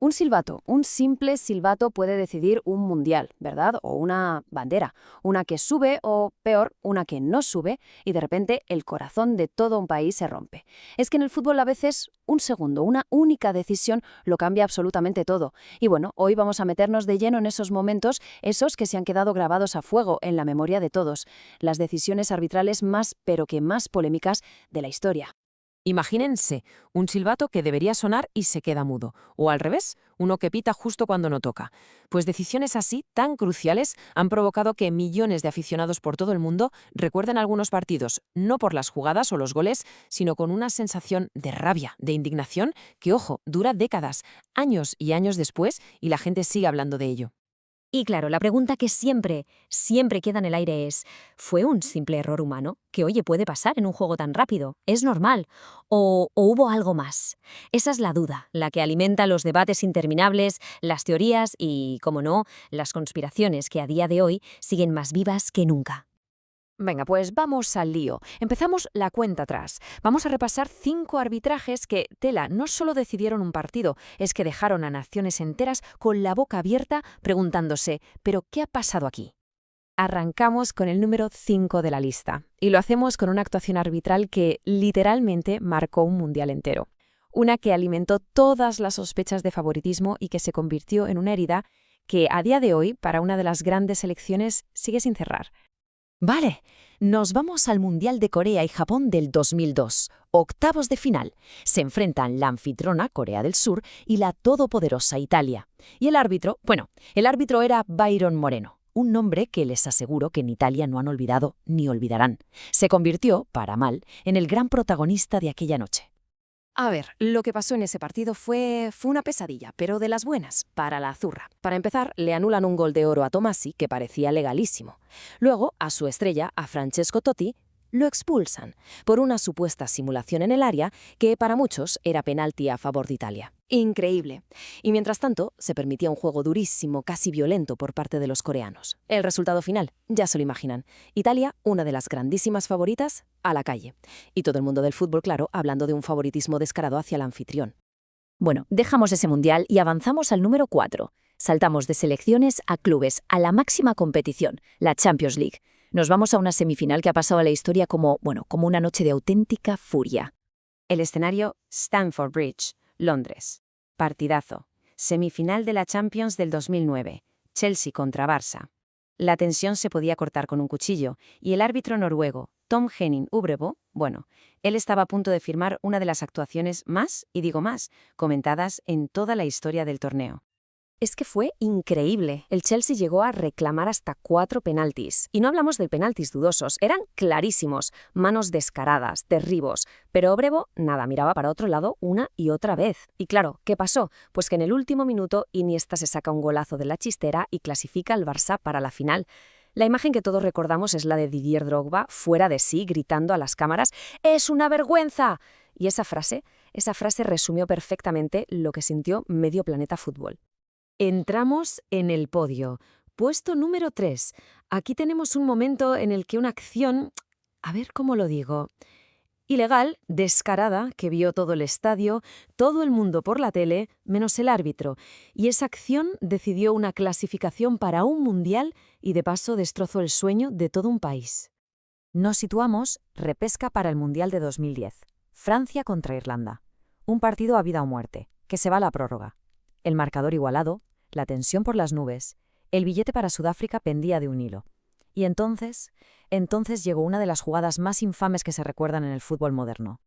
Un silbato, un simple silbato puede decidir un mundial, ¿verdad? O una bandera, una que sube o, peor, una que no sube y de repente el corazón de todo un país se rompe. Es que en el fútbol a veces un segundo, una única decisión lo cambia absolutamente todo. Y bueno, hoy vamos a meternos de lleno en esos momentos, esos que se han quedado grabados a fuego en la memoria de todos, las decisiones arbitrales más, pero que más polémicas de la historia. Imagínense, un silbato que debería sonar y se queda mudo, o al revés, uno que pita justo cuando no toca. Pues decisiones así, tan cruciales, han provocado que millones de aficionados por todo el mundo recuerden algunos partidos, no por las jugadas o los goles, sino con una sensación de rabia, de indignación, que, ojo, dura décadas, años y años después, y la gente sigue hablando de ello. Y claro, la pregunta que siempre queda en el aire es, ¿fue un simple error humano? Que oye, puede pasar en un juego tan rápido, es normal. ¿O hubo algo más? Esa es la duda, la que alimenta los debates interminables, las teorías y, como no, las conspiraciones que a día de hoy siguen más vivas que nunca. Venga, pues vamos al lío. Empezamos la cuenta atrás. Vamos a repasar 5 arbitrajes que, tela, no solo decidieron un partido, es que dejaron a naciones enteras con la boca abierta preguntándose, ¿pero qué ha pasado aquí? Arrancamos con el número 5 de la lista, y lo hacemos con una actuación arbitral que literalmente marcó un mundial entero. Una que alimentó todas las sospechas de favoritismo y que se convirtió en una herida que, a día de hoy, para una de las grandes selecciones, sigue sin cerrar. Vale, nos vamos al Mundial de Corea y Japón del 2002. Octavos de final. Se enfrentan la anfitriona, Corea del Sur, y la todopoderosa Italia. Y el árbitro, el árbitro era Byron Moreno, un nombre que les aseguro que en Italia no han olvidado ni olvidarán. Se convirtió, para mal, en el gran protagonista de aquella noche. A ver, lo que pasó en ese partido fue una pesadilla, pero de las buenas, para la azurra. Para empezar, le anulan un gol de oro a Tomasi, que parecía legalísimo. Luego, a su estrella, a Francesco Totti, lo expulsan por una supuesta simulación en el área que para muchos era penalti a favor de Italia. Increíble. Y mientras tanto, se permitía un juego durísimo, casi violento por parte de los coreanos. El resultado final, ya se lo imaginan. Italia, una de las grandísimas favoritas, a la calle. Y todo el mundo del fútbol, claro, hablando de un favoritismo descarado hacia el anfitrión. Bueno, dejamos ese mundial y avanzamos al número 4. Saltamos de selecciones a clubes, a la máxima competición, la Champions League. Nos vamos a una semifinal que ha pasado a la historia como una noche de auténtica furia. El escenario, Stamford Bridge, Londres. Partidazo. Semifinal de la Champions del 2009. Chelsea contra Barça. La tensión se podía cortar con un cuchillo y el árbitro noruego, Tom Henning Ubrebo, él estaba a punto de firmar una de las actuaciones más, y digo más, comentadas en toda la historia del torneo. Es que fue increíble. El Chelsea llegó a reclamar hasta 4 penaltis. Y no hablamos de penaltis dudosos, eran clarísimos, manos descaradas, derribos. Pero Obrevo, nada, miraba para otro lado una y otra vez. Y claro, ¿qué pasó? Pues que en el último minuto Iniesta se saca un golazo de la chistera y clasifica al Barça para la final. La imagen que todos recordamos es la de Didier Drogba, fuera de sí, gritando a las cámaras, ¡es una vergüenza! Y esa frase resumió perfectamente lo que sintió medio planeta fútbol. Entramos en el podio. Puesto número 3. Aquí tenemos un momento en el que una acción, a ver cómo lo digo, ilegal, descarada, que vio todo el estadio, todo el mundo por la tele, menos el árbitro. Y esa acción decidió una clasificación para un mundial y de paso destrozó el sueño de todo un país. Nos situamos, repesca para el Mundial de 2010. Francia contra Irlanda. Un partido a vida o muerte, que se va a la prórroga. El marcador igualado, la tensión por las nubes, el billete para Sudáfrica pendía de un hilo. Y entonces llegó una de las jugadas más infames que se recuerdan en el fútbol moderno.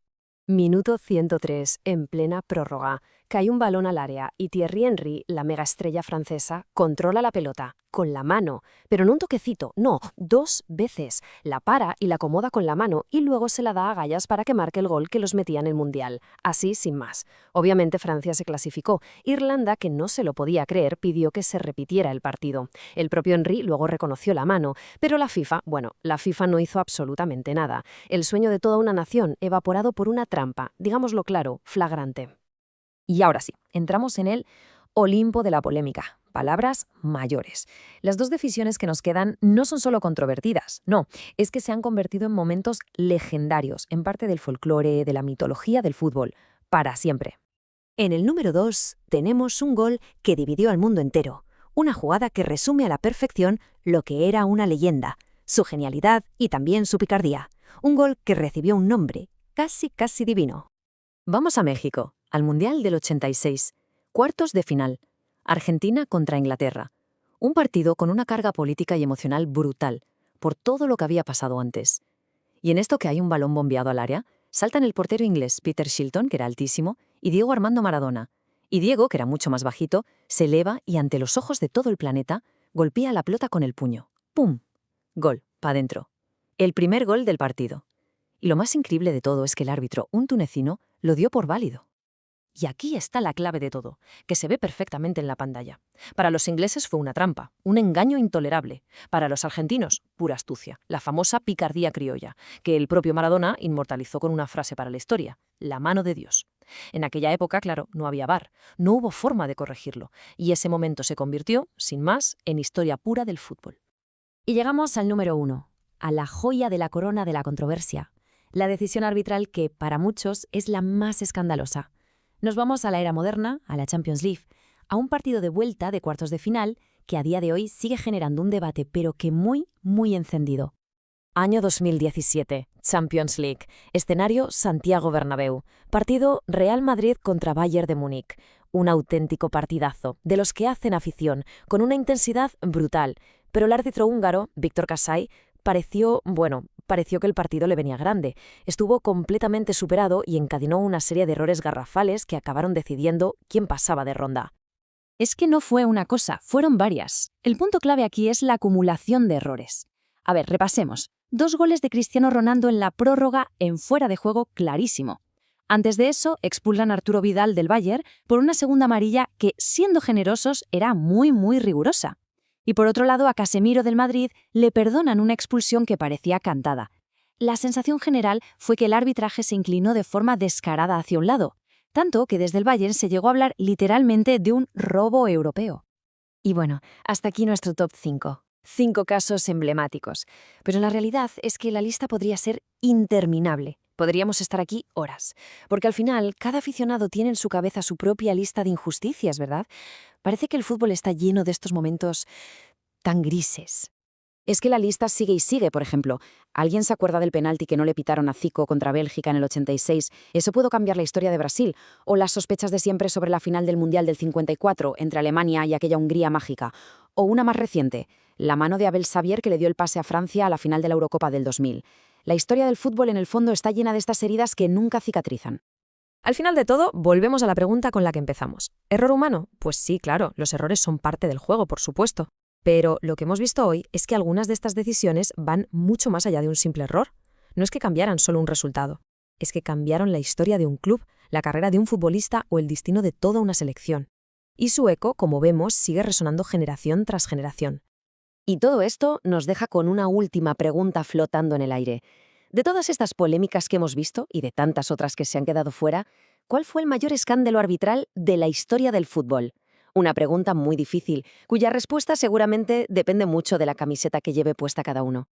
Minuto 103, en plena prórroga. Cae un balón al área y Thierry Henry, la megaestrella francesa, controla la pelota con la mano, pero no un toquecito, no, 2 veces. La para y la acomoda con la mano y luego se la da a Gallas para que marque el gol que los metía en el Mundial. Así, sin más. Obviamente Francia se clasificó. Irlanda, que no se lo podía creer, pidió que se repitiera el partido. El propio Henry luego reconoció la mano, pero la FIFA no hizo absolutamente nada. El sueño de toda una nación evaporado por una trampa, digámoslo claro, flagrante. Y ahora sí, entramos en el Olimpo de la polémica. Palabras mayores. Las 2 decisiones que nos quedan no son solo controvertidas, no, es que se han convertido en momentos legendarios, en parte del folclore, de la mitología del fútbol, para siempre. En el número 2 tenemos un gol que dividió al mundo entero, una jugada que resume a la perfección lo que era una leyenda, su genialidad y también su picardía. Un gol que recibió un nombre casi divino. Vamos a México, al Mundial del 86, cuartos de final, Argentina contra Inglaterra. Un partido con una carga política y emocional brutal, por todo lo que había pasado antes. Y en esto que hay un balón bombeado al área, saltan el portero inglés Peter Shilton, que era altísimo, y Diego Armando Maradona. Y Diego, que era mucho más bajito, se eleva y ante los ojos de todo el planeta, golpea la pelota con el puño. ¡Pum! Gol, pa' dentro. El primer gol del partido. Y lo más increíble de todo es que el árbitro, un tunecino, lo dio por válido. Y aquí está la clave de todo, que se ve perfectamente en la pantalla. Para los ingleses fue una trampa, un engaño intolerable. Para los argentinos, pura astucia, la famosa picardía criolla, que el propio Maradona inmortalizó con una frase para la historia: la mano de Dios. En aquella época, claro, no había VAR, no hubo forma de corregirlo, y ese momento se convirtió, sin más, en historia pura del fútbol. Y llegamos al número 1, a la joya de la corona de la controversia, la decisión arbitral que, para muchos, es la más escandalosa. Nos vamos a la era moderna, a la Champions League, a un partido de vuelta de cuartos de final que a día de hoy sigue generando un debate, pero que muy encendido. Año 2017, Champions League, escenario Santiago Bernabéu, partido Real Madrid contra Bayern de Múnich. Un auténtico partidazo, de los que hacen afición, con una intensidad brutal. Pero el árbitro húngaro, Viktor Kasai, pareció que el partido le venía grande. Estuvo completamente superado y encadenó una serie de errores garrafales que acabaron decidiendo quién pasaba de ronda. Es que no fue una cosa, fueron varias. El punto clave aquí es la acumulación de errores. A ver, repasemos. 2 goles de Cristiano Ronaldo en la prórroga en fuera de juego clarísimo. Antes de eso, expulsan a Arturo Vidal del Bayern por una segunda amarilla que, siendo generosos, era muy rigurosa. Y por otro lado, a Casemiro del Madrid le perdonan una expulsión que parecía cantada. La sensación general fue que el arbitraje se inclinó de forma descarada hacia un lado, tanto que desde el Bayern se llegó a hablar literalmente de un robo europeo. Y bueno, hasta aquí nuestro top 5. 5 casos emblemáticos. Pero la realidad es que la lista podría ser interminable. Podríamos estar aquí horas. Porque al final, cada aficionado tiene en su cabeza su propia lista de injusticias, ¿verdad? Parece que el fútbol está lleno de estos momentos tan grises. Es que la lista sigue y sigue, por ejemplo. ¿Alguien se acuerda del penalti que no le pitaron a Zico contra Bélgica en el 86? Eso pudo cambiar la historia de Brasil. O las sospechas de siempre sobre la final del Mundial del 54 entre Alemania y aquella Hungría mágica. O una más reciente, la mano de Abel Xavier que le dio el pase a Francia a la final de la Eurocopa del 2000. La historia del fútbol en el fondo está llena de estas heridas que nunca cicatrizan. Al final de todo, volvemos a la pregunta con la que empezamos. ¿Error humano? Pues sí, claro, los errores son parte del juego, por supuesto. Pero lo que hemos visto hoy es que algunas de estas decisiones van mucho más allá de un simple error. No es que cambiaran solo un resultado, es que cambiaron la historia de un club, la carrera de un futbolista o el destino de toda una selección. Y su eco, como vemos, sigue resonando generación tras generación. Y todo esto nos deja con una última pregunta flotando en el aire. De todas estas polémicas que hemos visto y de tantas otras que se han quedado fuera, ¿cuál fue el mayor escándalo arbitral de la historia del fútbol? Una pregunta muy difícil, cuya respuesta seguramente depende mucho de la camiseta que lleve puesta cada uno.